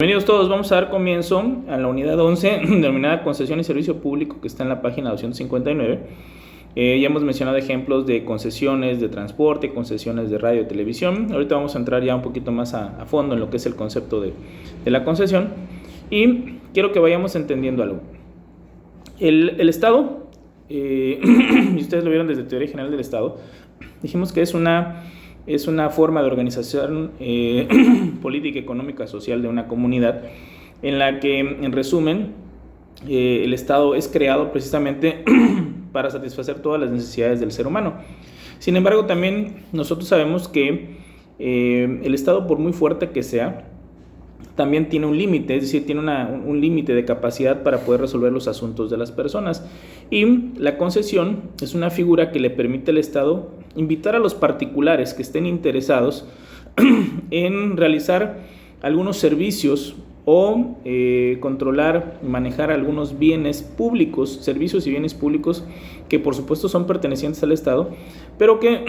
Bienvenidos todos, vamos a dar comienzo a la unidad 11 denominada concesión y servicio público, que está en la página 259. Ya hemos mencionado ejemplos de concesiones de transporte, concesiones de radio y televisión. Ahorita vamos a entrar ya un poquito más a fondo en lo que es el concepto de la concesión, y quiero que vayamos entendiendo algo. El Estado, y ustedes lo vieron desde Teoría General del Estado, dijimos que es una forma de organización política, económica, social de una comunidad, en la que, en resumen, el Estado es creado precisamente para satisfacer todas las necesidades del ser humano. Sin embargo, también nosotros sabemos que el Estado, por muy fuerte que sea, también tiene un límite, es decir, tiene un límite de capacidad para poder resolver los asuntos de las personas. Y la concesión es una figura que le permite al Estado invitar a los particulares que estén interesados en realizar algunos servicios o controlar y manejar algunos bienes públicos, servicios y bienes públicos que por supuesto son pertenecientes al Estado, pero que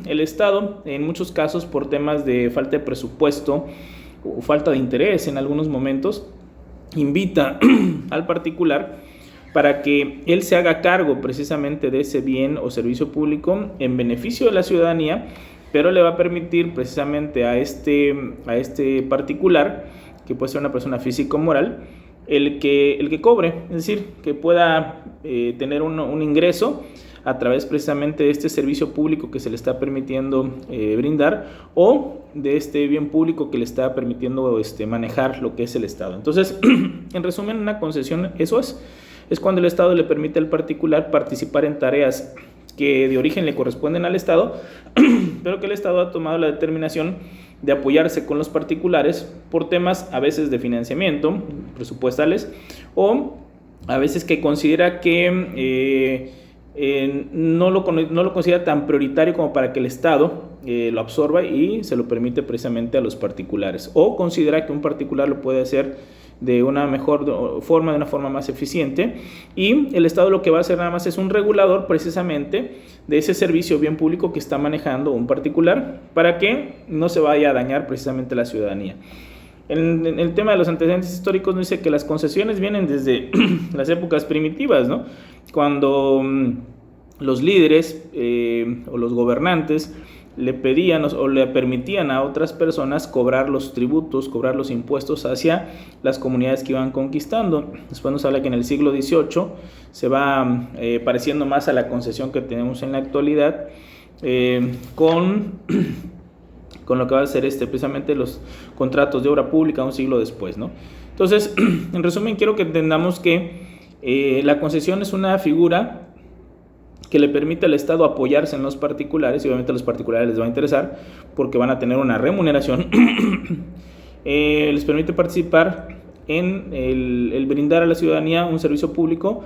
el Estado, en muchos casos, por temas de falta de presupuesto o falta de interés en algunos momentos, invita al particular para que él se haga cargo precisamente de ese bien o servicio público en beneficio de la ciudadanía, pero le va a permitir precisamente a este particular, que puede ser una persona física o moral, el que cobre, es decir, que pueda tener un ingreso a través precisamente de este servicio público que se le está permitiendo brindar, o de este bien público que le está permitiendo manejar lo que es el Estado. Entonces, en resumen, una concesión eso es cuando el Estado le permite al particular participar en tareas que de origen le corresponden al Estado, pero que el Estado ha tomado la determinación de apoyarse con los particulares por temas a veces de financiamiento, presupuestales, o a veces que considera que no lo considera tan prioritario como para que el Estado lo absorba y se lo permite precisamente a los particulares, o considera que un particular lo puede hacer de una mejor forma, de una forma más eficiente, y el Estado lo que va a hacer nada más es un regulador precisamente de ese servicio bien público que está manejando un particular, para que no se vaya a dañar precisamente la ciudadanía. En el tema de los antecedentes históricos nos dice que las concesiones vienen desde las épocas primitivas, ¿no? Cuando los líderes o los gobernantes le pedían o le permitían a otras personas cobrar los tributos, cobrar los impuestos hacia las comunidades que iban conquistando. Después nos habla que en el siglo XVIII se va pareciendo más a la concesión que tenemos en la actualidad, con lo que va a ser precisamente los contratos de obra pública un siglo después, ¿no? Entonces, en resumen, quiero que entendamos que la concesión es una figura que le permite al Estado apoyarse en los particulares, y obviamente a los particulares les va a interesar porque van a tener una remuneración. Les permite participar en el brindar a la ciudadanía un servicio público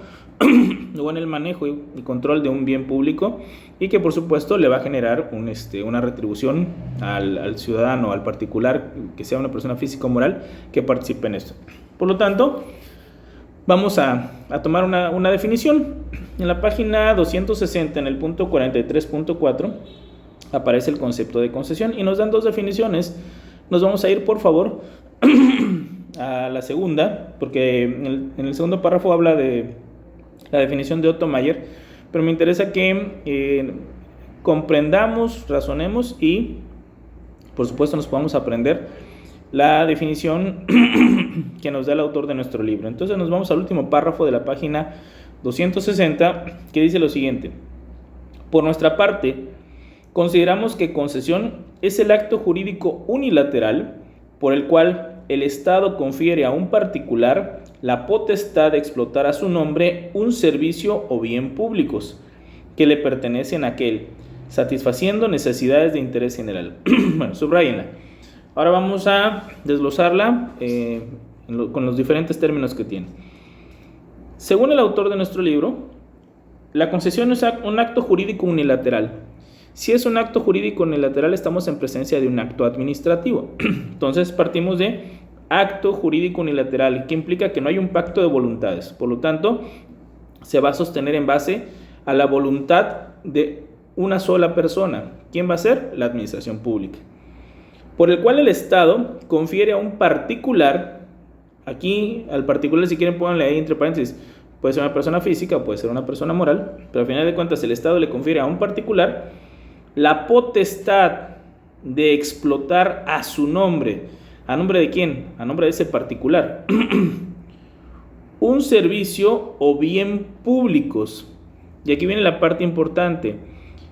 o en el manejo y control de un bien público, y que por supuesto le va a generar una retribución al ciudadano, al particular, que sea una persona física o moral que participe en esto. Por lo tanto, vamos a tomar una definición. En la página 260, en el punto 43.4, aparece el concepto de concesión y nos dan dos definiciones. Nos vamos a ir, por favor, a la segunda, porque en el segundo párrafo habla de la definición de Otto Mayer, pero me interesa que comprendamos, razonemos y, por supuesto, nos podamos aprender la definición que nos da el autor de nuestro libro. Entonces nos vamos al último párrafo de la página 260, que dice lo siguiente: por nuestra parte, consideramos que concesión es el acto jurídico unilateral por el cual el Estado confiere a un particular la potestad de explotar a su nombre un servicio o bien públicos que le pertenecen a aquel, satisfaciendo necesidades de interés general. Bueno, subrayenla. Ahora vamos a desglosarla con los diferentes términos que tiene. Según el autor de nuestro libro, la concesión es un acto jurídico unilateral. Si es un acto jurídico unilateral, estamos en presencia de un acto administrativo. Entonces partimos de acto jurídico unilateral, que implica que no hay un pacto de voluntades. Por lo tanto, se va a sostener en base a la voluntad de una sola persona. ¿Quién va a ser? La administración pública. Por el cual el Estado confiere a un particular Aquí al particular, si quieren, pónganle ahí entre paréntesis, puede ser una persona física o puede ser una persona moral, pero al final de cuentas el Estado le confiere a un particular la potestad de explotar a su nombre. ¿A nombre de quién? A nombre de ese particular. Un servicio o bien públicos. Y aquí viene la parte importante.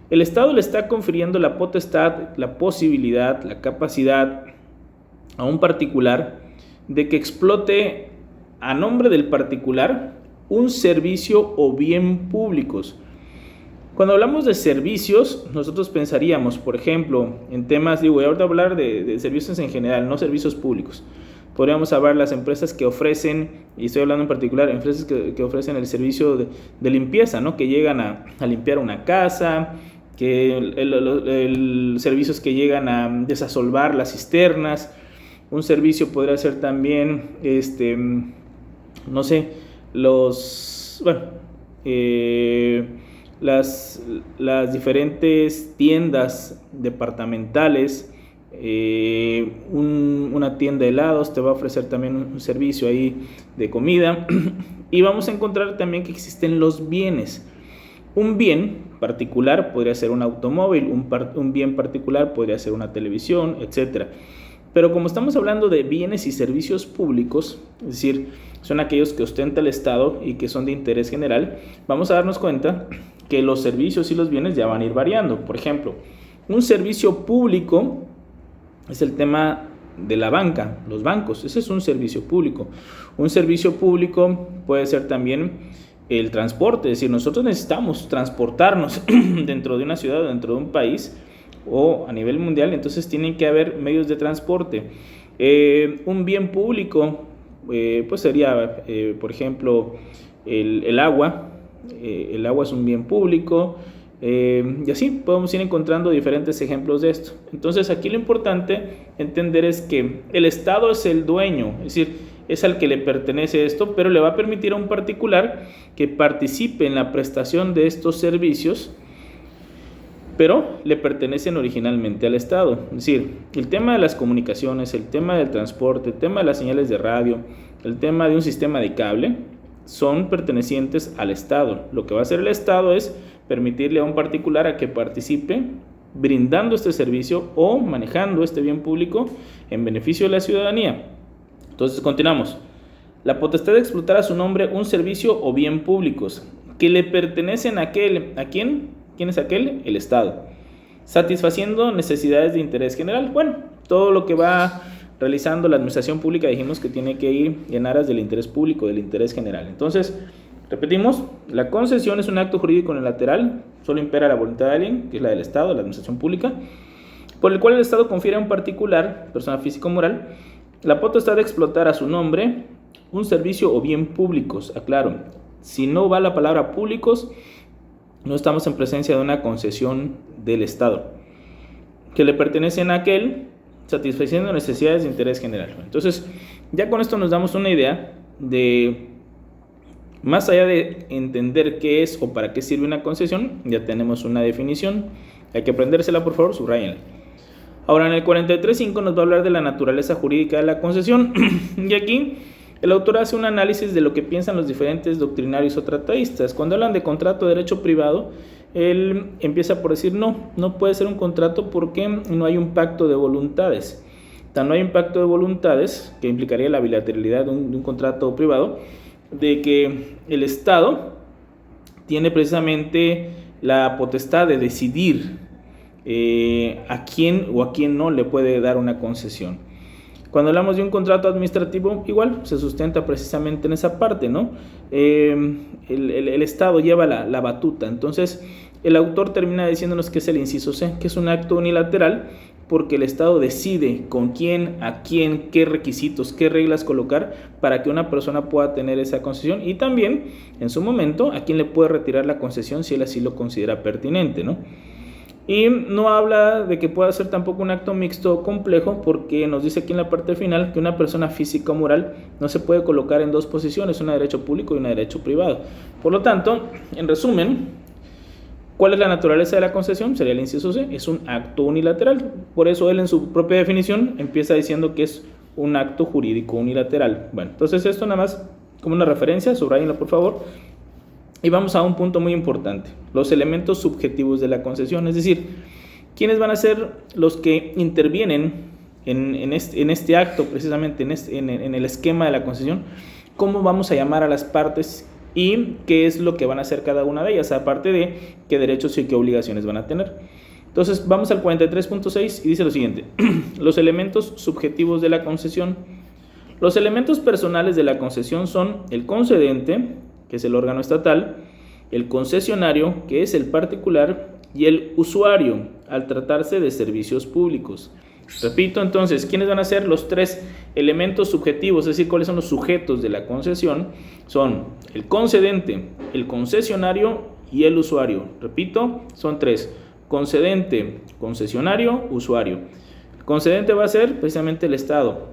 El Estado le está confiriendo la potestad, la posibilidad, la capacidad a un particular de que explote a nombre del particular un servicio o bien públicos. Cuando hablamos de servicios, nosotros pensaríamos, por ejemplo, en temas, voy ahorita a hablar de servicios en general, no servicios públicos. Podríamos hablar de las empresas que ofrecen, y estoy hablando en particular, empresas que ofrecen el servicio de limpieza, ¿no? Que llegan a limpiar una casa, que el servicios que llegan a desasolvar las cisternas. Un servicio podría ser también, no sé, las diferentes tiendas departamentales. Una tienda de helados te va a ofrecer también un servicio ahí de comida. Y vamos a encontrar también que existen los bienes. Un bien particular podría ser un automóvil, un bien particular podría ser una televisión, etcétera. Pero como estamos hablando de bienes y servicios públicos, es decir, son aquellos que ostenta el Estado y que son de interés general, vamos a darnos cuenta que los servicios y los bienes ya van a ir variando. Por ejemplo, un servicio público es el tema de la banca, los bancos, ese es un servicio público. Un servicio público puede ser también el transporte, es decir, nosotros necesitamos transportarnos dentro de una ciudad o dentro de un país o a nivel mundial, entonces tienen que haber medios de transporte. Un bien público pues sería, por ejemplo, el agua. El agua es un bien público. Y así podemos ir encontrando diferentes ejemplos de esto. Entonces aquí lo importante entender es que el Estado es el dueño, es decir, es al que le pertenece esto, pero le va a permitir a un particular que participe en la prestación de estos servicios, pero le pertenecen originalmente al Estado. Es decir, el tema de las comunicaciones, el tema del transporte, el tema de las señales de radio, el tema de un sistema de cable, son pertenecientes al Estado. Lo que va a hacer el Estado es permitirle a un particular a que participe brindando este servicio o manejando este bien público en beneficio de la ciudadanía. Entonces continuamos. La potestad de explotar a su nombre un servicio o bien públicos que le pertenecen a aquel, ¿a quién? ¿Quién es aquel? El Estado. Satisfaciendo necesidades de interés general. Bueno, todo lo que va realizando la administración pública dijimos que tiene que ir en aras del interés público, del interés general. Entonces, repetimos, la concesión es un acto jurídico unilateral, solo impera la voluntad de alguien, que es la del Estado, la administración pública, por el cual el Estado confiere a un particular, persona física o moral, la potestad de explotar a su nombre un servicio o bien públicos. Aclaro, si no va la palabra públicos, no estamos en presencia de una concesión del Estado, que le pertenecen a aquel, satisfaciendo necesidades de interés general. Entonces, ya con esto nos damos una idea de, más allá de entender qué es o para qué sirve una concesión, ya tenemos una definición. Hay que aprendérsela, por favor, subrayenla. Ahora, en el 43.5 nos va a hablar de la naturaleza jurídica de la concesión. Y aquí el autor hace un análisis de lo que piensan los diferentes doctrinarios o tratadistas. Cuando hablan de contrato de derecho privado, él empieza por decir no puede ser un contrato porque no hay un pacto de voluntades. No hay un pacto de voluntades, que implicaría la bilateralidad de un contrato privado, de que el Estado tiene precisamente la potestad de decidir a quién o a quién no le puede dar una concesión. Cuando hablamos de un contrato administrativo, igual se sustenta precisamente en esa parte, ¿no? El Estado lleva la batuta. Entonces, el autor termina diciéndonos que es el inciso C, que es un acto unilateral, porque el Estado decide con quién, a quién, qué requisitos, qué reglas colocar para que una persona pueda tener esa concesión, y también, en su momento, a quién le puede retirar la concesión si él así lo considera pertinente, ¿no? Y no habla de que pueda ser tampoco un acto mixto complejo, porque nos dice aquí en la parte final que una persona física o moral no se puede colocar en dos posiciones, una de derecho público y una de derecho privado. Por lo tanto, en resumen, ¿cuál es la naturaleza de la concesión? Sería el inciso C, es un acto unilateral. Por eso él en su propia definición empieza diciendo que es un acto jurídico unilateral. Bueno, entonces esto nada más como una referencia, subrayenlo por favor. Y vamos a un punto muy importante, los elementos subjetivos de la concesión, es decir, ¿quiénes van a ser los que intervienen en este acto, precisamente en el esquema de la concesión? ¿Cómo vamos a llamar a las partes y qué es lo que van a hacer cada una de ellas, aparte de qué derechos y qué obligaciones van a tener? Entonces vamos al 43.6 y dice lo siguiente: los elementos subjetivos de la concesión. Los elementos personales de la concesión son el concedente, que es el órgano estatal, el concesionario, que es el particular, y el usuario, al tratarse de servicios públicos. Repito, entonces, ¿quiénes van a ser los tres elementos subjetivos? Es decir, ¿cuáles son los sujetos de la concesión? Son el concedente, el concesionario y el usuario. Repito, son tres: concedente, concesionario, usuario. El concedente va a ser precisamente el Estado,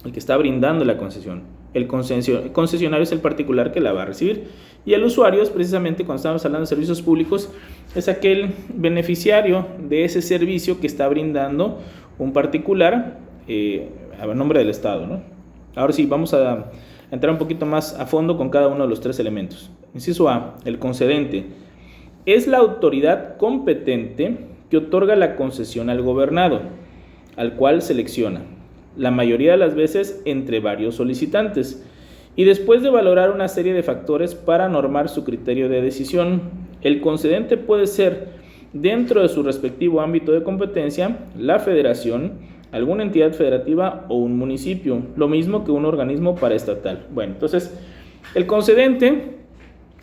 el que está brindando la concesión. El concesionario es el particular que la va a recibir. Y el usuario es precisamente, cuando estamos hablando de servicios públicos, es aquel beneficiario de ese servicio que está brindando un particular a nombre del Estado, ¿no? Ahora sí, vamos a entrar un poquito más a fondo con cada uno de los tres elementos. Inciso A, el concedente. Es la autoridad competente que otorga la concesión al gobernado, al cual selecciona, la mayoría de las veces entre varios solicitantes, y después de valorar una serie de factores para normar su criterio de decisión. El concedente puede ser, dentro de su respectivo ámbito de competencia, la federación, alguna entidad federativa o un municipio, lo mismo que un organismo paraestatal. Bueno, entonces, el concedente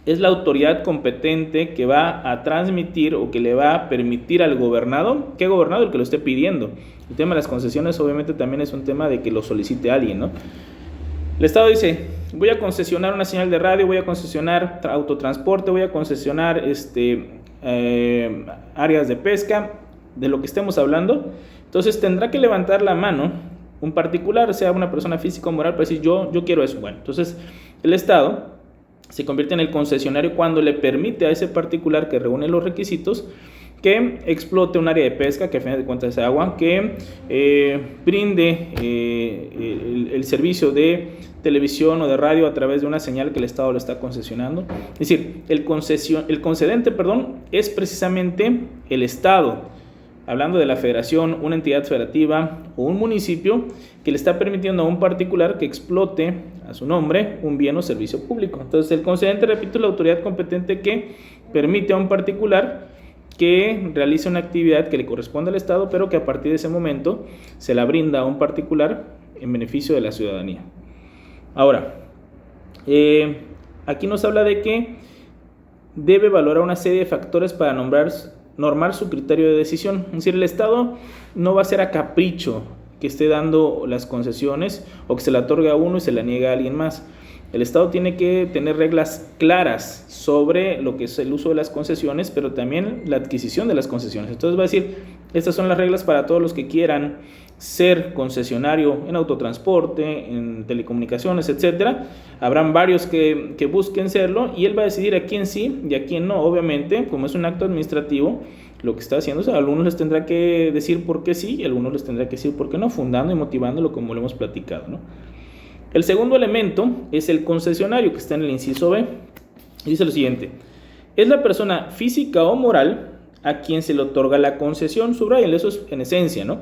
es la autoridad competente que va a transmitir o que le va a permitir al gobernado. ¿Qué gobernado? El que lo esté pidiendo. El tema de las concesiones obviamente también es un tema de que lo solicite alguien, ¿no? El Estado dice: voy a concesionar una señal de radio, voy a concesionar autotransporte, voy a concesionar áreas de pesca, de lo que estemos hablando. Entonces tendrá que levantar la mano un particular, sea una persona física o moral, para decir yo quiero eso. Bueno, entonces el Estado se convierte en el concesionario cuando le permite a ese particular que reúne los requisitos que explote un área de pesca, que a fin de cuentas es agua, que brinde el servicio de televisión o de radio a través de una señal que el Estado le está concesionando. Es decir, el concedente, es precisamente el Estado, hablando de la federación, una entidad federativa o un municipio que le está permitiendo a un particular que explote a su nombre un bien o servicio público. Entonces el concedente, repito, es la autoridad competente que permite a un particular que realice una actividad que le corresponde al Estado, pero que a partir de ese momento se la brinda a un particular en beneficio de la ciudadanía. Ahora, aquí nos habla de que debe valorar una serie de factores para normar su criterio de decisión. Es decir, el Estado no va a ser a capricho que esté dando las concesiones o que se la otorgue a uno y se la niegue a alguien más. El Estado tiene que tener reglas claras sobre lo que es el uso de las concesiones, pero también la adquisición de las concesiones. Entonces va a decir, estas son las reglas para todos los que quieran ser concesionario en autotransporte, en telecomunicaciones, etcétera. Habrán varios que busquen serlo y él va a decidir a quién sí y a quién no. Obviamente, como es un acto administrativo, lo que está haciendo, o sea, a algunos les tendrá que decir por qué sí y a algunos les tendrá que decir por qué no, fundando y motivándolo como lo hemos platicado, ¿no? El segundo elemento es el concesionario, que está en el inciso B. Dice lo siguiente: es la persona física o moral a quien se le otorga la concesión. Subrayen, eso es en esencia, ¿no?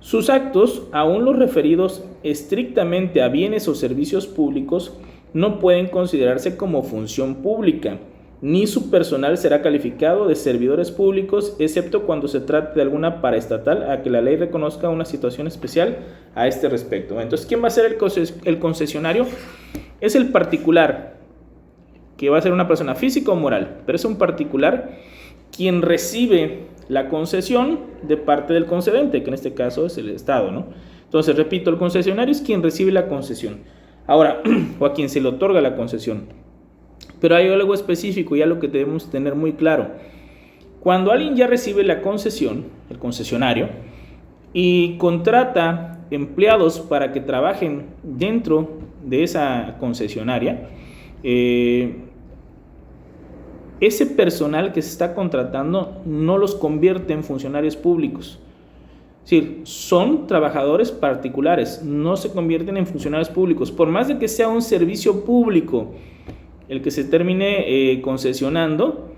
Sus actos, aun los referidos estrictamente a bienes o servicios públicos, no pueden considerarse como función pública, ni su personal será calificado de servidores públicos, excepto cuando se trate de alguna paraestatal a que la ley reconozca una situación especial a este respecto. Entonces, ¿quién va a ser el concesionario? Es el particular, que va a ser una persona física o moral, pero es un particular quien recibe la concesión de parte del concedente, que en este caso es el Estado, ¿no? Entonces, repito, el concesionario es quien recibe la concesión. Ahora, o a quien se le otorga la concesión. Pero hay algo específico y algo que debemos tener muy claro. Cuando alguien ya recibe la concesión, el concesionario, y contrata empleados para que trabajen dentro de esa concesionaria, ese personal que se está contratando no los convierte en funcionarios públicos. Es decir, son trabajadores particulares, no se convierten en funcionarios públicos. Por más de que sea un servicio público el que se termine concesionando,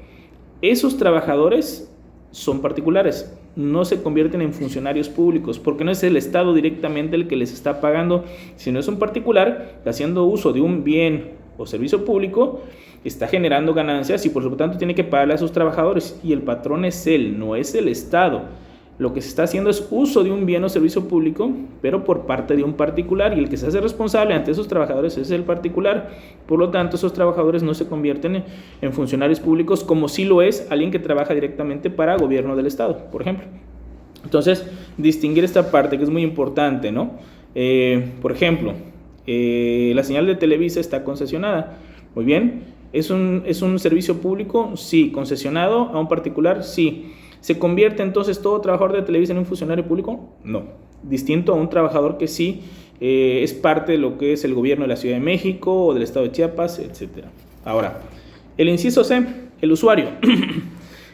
esos trabajadores son particulares, no se convierten en funcionarios públicos, porque no es el Estado directamente el que les está pagando, sino es un particular haciendo uso de un bien o servicio público, está generando ganancias y por lo tanto tiene que pagarle a sus trabajadores, y el patrón es él, no es el Estado. Lo que se está haciendo es uso de un bien o servicio público, pero por parte de un particular, y el que se hace responsable ante esos trabajadores es el particular. Por lo tanto, esos trabajadores no se convierten en funcionarios públicos como sí lo es alguien que trabaja directamente para gobierno del Estado, por ejemplo. Entonces, distinguir esta parte que es muy importante, ¿no? Por ejemplo, la señal de Televisa está concesionada. Muy bien, ¿es un servicio público? Sí. ¿Concesionado a un particular? Sí. ¿Se convierte entonces todo trabajador de Televisa en un funcionario público? No. Distinto a un trabajador que sí es parte de lo que es el gobierno de la Ciudad de México o del estado de Chiapas, etc. Ahora, el inciso C, el usuario.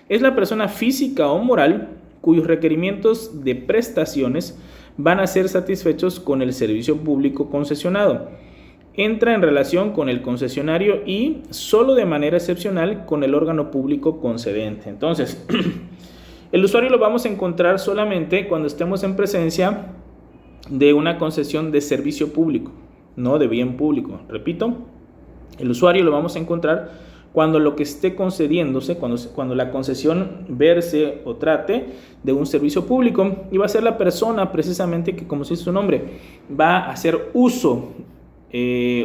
Es la persona física o moral cuyos requerimientos de prestaciones van a ser satisfechos con el servicio público concesionado. Entra en relación con el concesionario y solo de manera excepcional con el órgano público concedente. Entonces, el usuario lo vamos a encontrar solamente cuando estemos en presencia de una concesión de servicio público, no de bien público. Repito, el usuario lo vamos a encontrar cuando lo que esté concediéndose, cuando la concesión verse o trate de un servicio público, y va a ser la persona precisamente que, como dice su nombre, va a hacer uso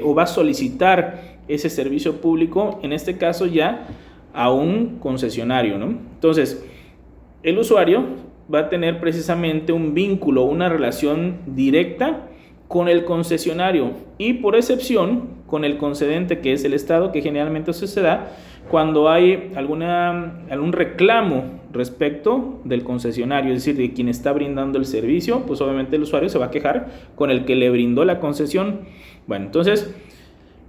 o va a solicitar ese servicio público, en este caso ya a un concesionario, ¿no? Entonces, el usuario va a tener precisamente un vínculo, una relación directa con el concesionario y por excepción con el concedente, que es el Estado, que generalmente eso se da cuando hay algún reclamo respecto del concesionario, es decir, de quien está brindando el servicio, pues obviamente el usuario se va a quejar con el que le brindó la concesión. Bueno, entonces,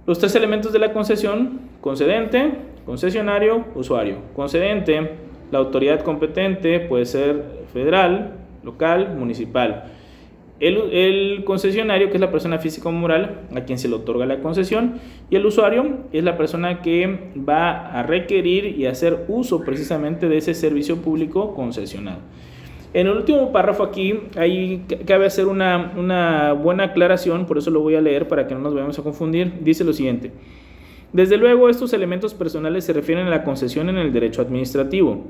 los tres elementos de la concesión: concedente, concesionario, usuario. Concedente, la autoridad competente puede ser federal, local, municipal. El concesionario, que es la persona física o moral a quien se le otorga la concesión, y el usuario es la persona que va a requerir y hacer uso precisamente de ese servicio público concesionado. En el último párrafo aquí cabe hacer una buena aclaración, por eso lo voy a leer para que no nos vayamos a confundir. Dice lo siguiente: desde luego, estos elementos personales se refieren a la concesión en el derecho administrativo.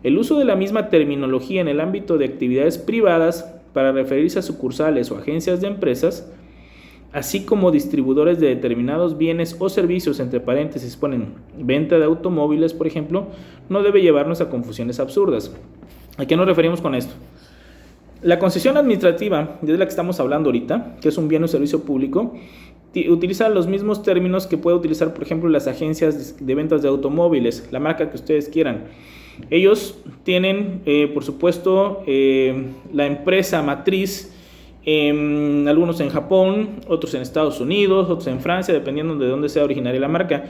El uso de la misma terminología en el ámbito de actividades privadas para referirse a sucursales o agencias de empresas, así como distribuidores de determinados bienes o servicios, entre paréntesis ponen venta de automóviles, por ejemplo, no debe llevarnos a confusiones absurdas. ¿A qué nos referimos con esto? La concesión administrativa, de la que estamos hablando ahorita, que es un bien o servicio público, utiliza los mismos términos que puede utilizar, por ejemplo, las agencias de ventas de automóviles, la marca que ustedes quieran. Ellos tienen, por supuesto, la empresa matriz, algunos en Japón, otros en Estados Unidos, otros en Francia, dependiendo de dónde sea originaria la marca,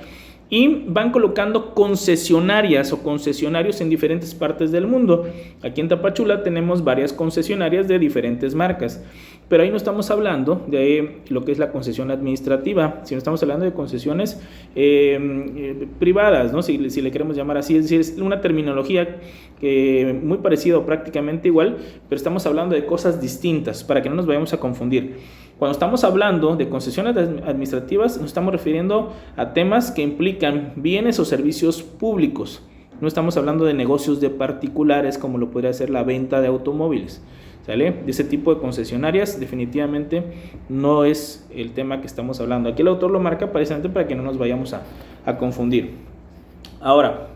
y van colocando concesionarias o concesionarios en diferentes partes del mundo. Aquí en Tapachula tenemos varias concesionarias de diferentes marcas, pero ahí no estamos hablando de lo que es la concesión administrativa, sino estamos hablando de concesiones privadas, ¿no? Si le queremos llamar así. Es decir, es una terminología muy parecida o prácticamente igual, pero estamos hablando de cosas distintas para que no nos vayamos a confundir. Cuando estamos hablando de concesiones administrativas, nos estamos refiriendo a temas que implican bienes o servicios públicos. No estamos hablando de negocios de particulares como lo podría ser la venta de automóviles. ¿Sale? De ese tipo de concesionarias definitivamente no es el tema que estamos hablando. Aquí el autor lo marca precisamente para que no nos vayamos a confundir. Ahora,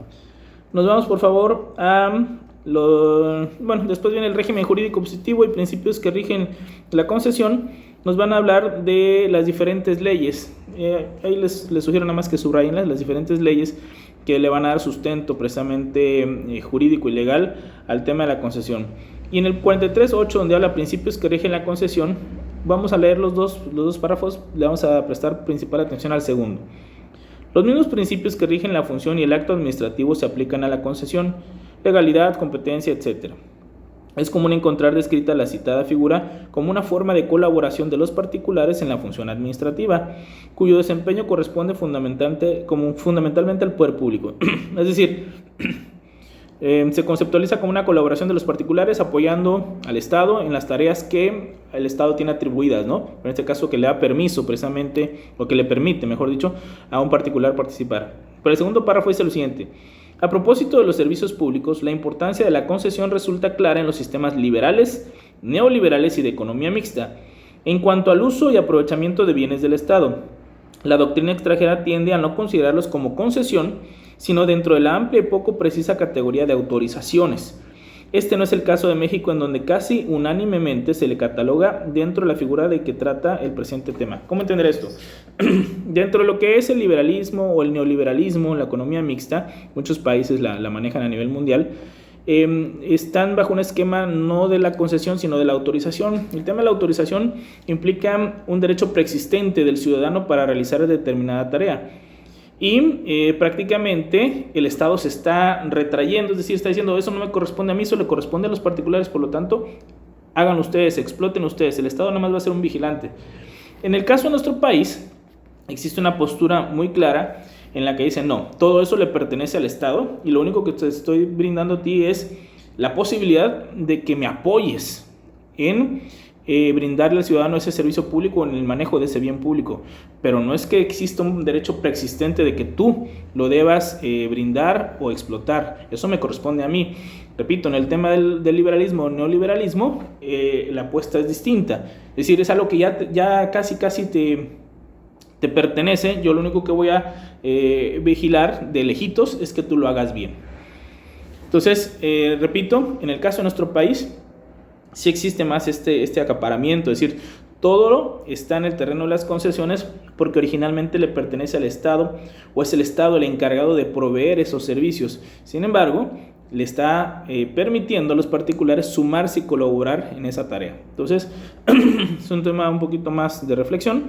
nos vamos por favor a después viene el régimen jurídico positivo y principios que rigen la concesión. Nos van a hablar de las diferentes leyes. Ahí les sugiero nada más que subrayen las diferentes leyes que le van a dar sustento precisamente jurídico y legal al tema de la concesión. Y en el 43.8, donde habla principios que rigen la concesión, vamos a leer los dos párrafos, le vamos a prestar principal atención al segundo. Los mismos principios que rigen la función y el acto administrativo se aplican a la concesión: legalidad, competencia, etc. Es común encontrar descrita la citada figura como una forma de colaboración de los particulares en la función administrativa, cuyo desempeño corresponde fundamentalmente al poder público. Es decir, se conceptualiza como una colaboración de los particulares apoyando al Estado en las tareas que el Estado tiene atribuidas, ¿no? En este caso, que le da permiso precisamente, o que le permite, mejor dicho, a un particular participar. Pero el segundo párrafo dice lo siguiente: a propósito de los servicios públicos, la importancia de la concesión resulta clara en los sistemas liberales, neoliberales y de economía mixta. En cuanto al uso y aprovechamiento de bienes del Estado, la doctrina extranjera tiende a no considerarlos como concesión, sino dentro de la amplia y poco precisa categoría de autorizaciones. Este no es el caso de México, en donde casi unánimemente se le cataloga dentro de la figura de que trata el presente tema. ¿Cómo entender esto? Dentro de lo que es el liberalismo o el neoliberalismo, la economía mixta, muchos países la manejan a nivel mundial, están bajo un esquema no de la concesión, sino de la autorización. El tema de la autorización implica un derecho preexistente del ciudadano para realizar determinada tarea. Y prácticamente el Estado se está retrayendo, es decir, está diciendo: eso no me corresponde a mí, eso le corresponde a los particulares, por lo tanto, hagan ustedes, exploten ustedes, el Estado nada más va a ser un vigilante. En el caso de nuestro país, existe una postura muy clara en la que dice: no, todo eso le pertenece al Estado y lo único que te estoy brindando a ti es la posibilidad de que me apoyes en brindarle al ciudadano ese servicio público en el manejo de ese bien público, pero no es que exista un derecho preexistente de que tú lo debas brindar o explotar. Eso me corresponde a mí. Repito, en el tema del liberalismo o neoliberalismo, la apuesta es distinta, es decir, es algo que ya casi te pertenece. Yo lo único que voy a vigilar de lejitos es que tú lo hagas bien. Entonces, repito, en el caso de nuestro país, sí existe más este acaparamiento, es decir, todo está en el terreno de las concesiones porque originalmente le pertenece al Estado, o es el Estado el encargado de proveer esos servicios. Sin embargo, le está permitiendo a los particulares sumarse y colaborar en esa tarea. Entonces, es un tema un poquito más de reflexión,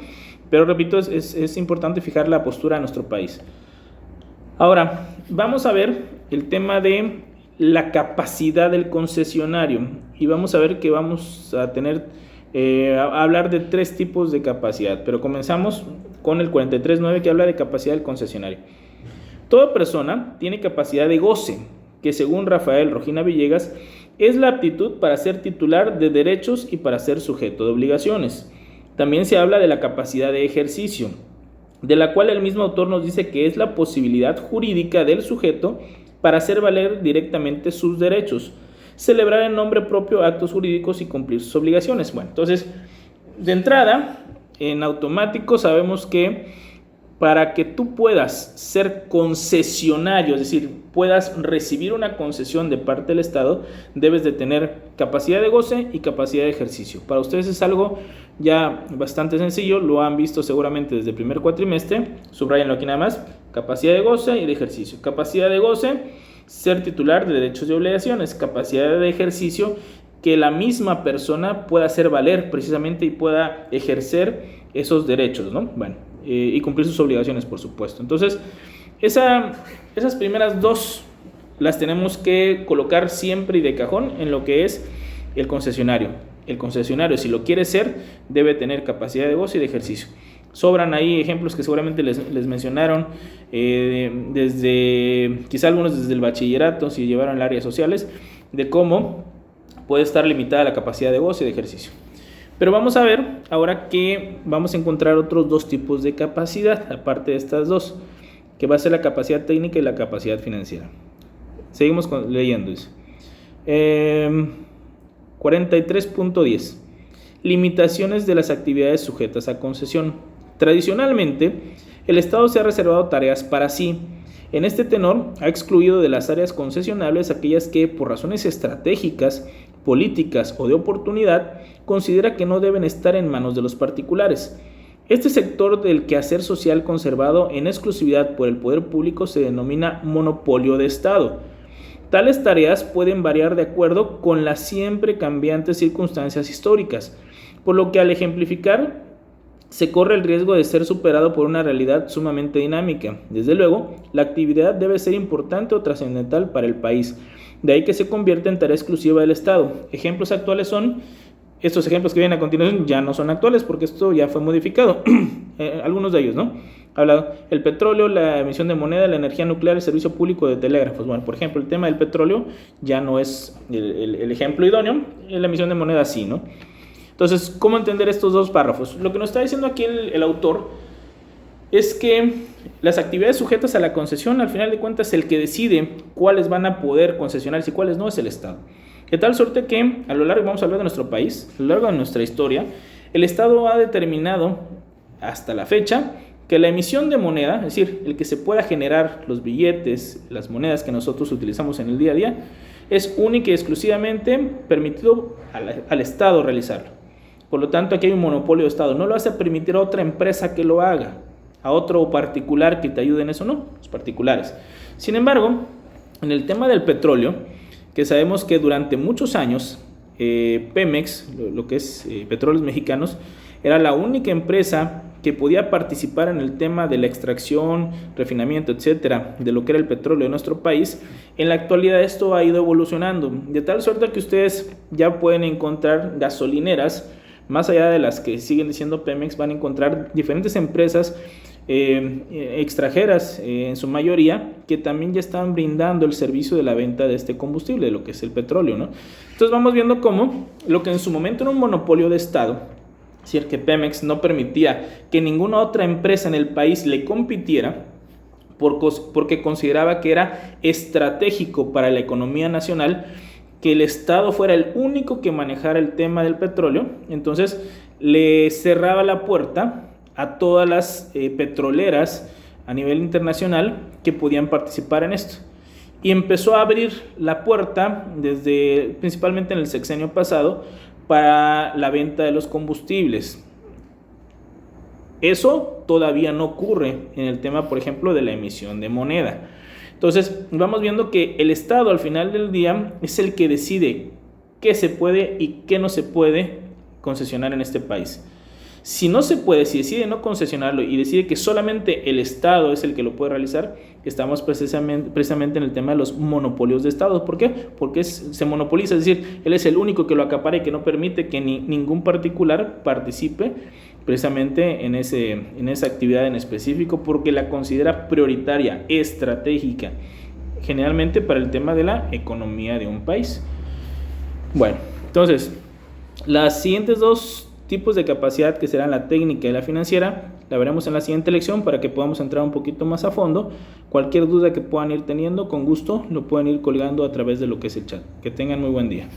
pero repito, es importante fijar la postura de nuestro país. Ahora, vamos a ver el tema de la capacidad del concesionario, y vamos a ver que vamos a tener a hablar de 3 tipos de capacidad, pero comenzamos con el 43.9, que habla de capacidad del concesionario. Toda persona tiene capacidad de goce, que según Rafael Rojina Villegas es la aptitud para ser titular de derechos y para ser sujeto de obligaciones. También se habla de la capacidad de ejercicio, de la cual el mismo autor nos dice que es la posibilidad jurídica del sujeto para hacer valer directamente sus derechos, celebrar en nombre propio actos jurídicos y cumplir sus obligaciones. Bueno, entonces, de entrada, en automático sabemos que para que tú puedas ser concesionario, es decir, puedas recibir una concesión de parte del Estado, debes de tener capacidad de goce y capacidad de ejercicio. Para ustedes es algo ya bastante sencillo, lo han visto seguramente desde el primer cuatrimestre, subrayenlo aquí nada más: capacidad de goce y de ejercicio. Capacidad de goce, ser titular de derechos y obligaciones. Capacidad de ejercicio, que la misma persona pueda hacer valer precisamente y pueda ejercer esos derechos, ¿no? Bueno, y cumplir sus obligaciones, por supuesto. Entonces, esas primeras 2 las tenemos que colocar siempre y de cajón en lo que es el concesionario. El concesionario, si lo quiere ser, debe tener capacidad de goce y de ejercicio. Sobran ahí ejemplos que seguramente les mencionaron, quizá algunos desde el bachillerato, si llevaron el área sociales, de cómo puede estar limitada la capacidad de goce y de ejercicio. Pero vamos a ver ahora que vamos a encontrar otros 2 tipos de capacidad, aparte de estas 2, que va a ser la capacidad técnica y la capacidad financiera. Seguimos leyendo. 43.10. Limitaciones de las actividades sujetas a concesión. Tradicionalmente, el Estado se ha reservado tareas para sí. En este tenor, ha excluido de las áreas concesionables aquellas que, por razones estratégicas, políticas o de oportunidad, considera que no deben estar en manos de los particulares. Este sector del quehacer social conservado en exclusividad por el poder público se denomina monopolio de Estado. Tales tareas pueden variar de acuerdo con las siempre cambiantes circunstancias históricas, por lo que al ejemplificar se corre el riesgo de ser superado por una realidad sumamente dinámica. Desde luego, la actividad debe ser importante o trascendental para el país, De ahí que se convierte en tarea exclusiva del Estado. Ejemplos actuales son, estos ejemplos que vienen a continuación ya no son actuales porque esto ya fue modificado. Algunos de ellos, ¿no? Habla el petróleo, la emisión de moneda, la energía nuclear, el servicio público de telégrafos. Bueno, por ejemplo, el tema del petróleo ya no es el ejemplo idóneo, la emisión de moneda sí, ¿no? Entonces, ¿cómo entender estos dos párrafos? Lo que nos está diciendo aquí el autor es que las actividades sujetas a la concesión, al final de cuentas, el que decide cuáles van a poder concesionarse y cuáles no es el Estado. De tal suerte que a lo largo, vamos a hablar de nuestro país, a lo largo de nuestra historia, el Estado ha determinado hasta la fecha que la emisión de moneda, es decir, el que se pueda generar los billetes, las monedas que nosotros utilizamos en el día a día, es única y exclusivamente permitido al Estado realizarlo. Por lo tanto, aquí hay un monopolio de Estado. No lo vas a permitir a otra empresa que lo haga, a otro particular que te ayude en eso, no, los particulares. Sin embargo, en el tema del petróleo, que sabemos que durante muchos años Pemex, lo que es Petróleos Mexicanos, era la única empresa que podía participar en el tema de la extracción, refinamiento, etcétera, de lo que era el petróleo de nuestro país. En la actualidad esto ha ido evolucionando, de tal suerte que ustedes ya pueden encontrar gasolineras, más allá de las que siguen diciendo Pemex, van a encontrar diferentes empresas extranjeras en su mayoría, que también ya están brindando el servicio de la venta de este combustible, de lo que es el petróleo, ¿no? Entonces vamos viendo cómo lo que en su momento era un monopolio de Estado, es decir, que Pemex no permitía que ninguna otra empresa en el país le compitiera, porque consideraba que era estratégico para la economía nacional que el Estado fuera el único que manejara el tema del petróleo. Entonces le cerraba la puerta a todas las petroleras a nivel internacional que podían participar en esto. Y empezó a abrir la puerta principalmente en el sexenio pasado para la venta de los combustibles. Eso todavía no ocurre en el tema, por ejemplo, de la emisión de moneda. Entonces, vamos viendo que el Estado al final del día es el que decide qué se puede y qué no se puede concesionar en este país. Si no se puede, si decide no concesionarlo y decide que solamente el Estado es el que lo puede realizar, estamos precisamente en el tema de los monopolios de Estado. ¿Por qué? Porque se monopoliza, es decir, él es el único que lo acapara y que no permite que ningún particular participe precisamente en esa actividad en específico, porque la considera prioritaria, estratégica, generalmente para el tema de la economía de un país. Bueno, entonces, las siguientes dos tipos de capacidad, que serán la técnica y la financiera, la veremos en la siguiente lección para que podamos entrar un poquito más a fondo. Cualquier duda que puedan ir teniendo, con gusto lo pueden ir colgando a través de lo que es el chat. Que tengan muy buen día.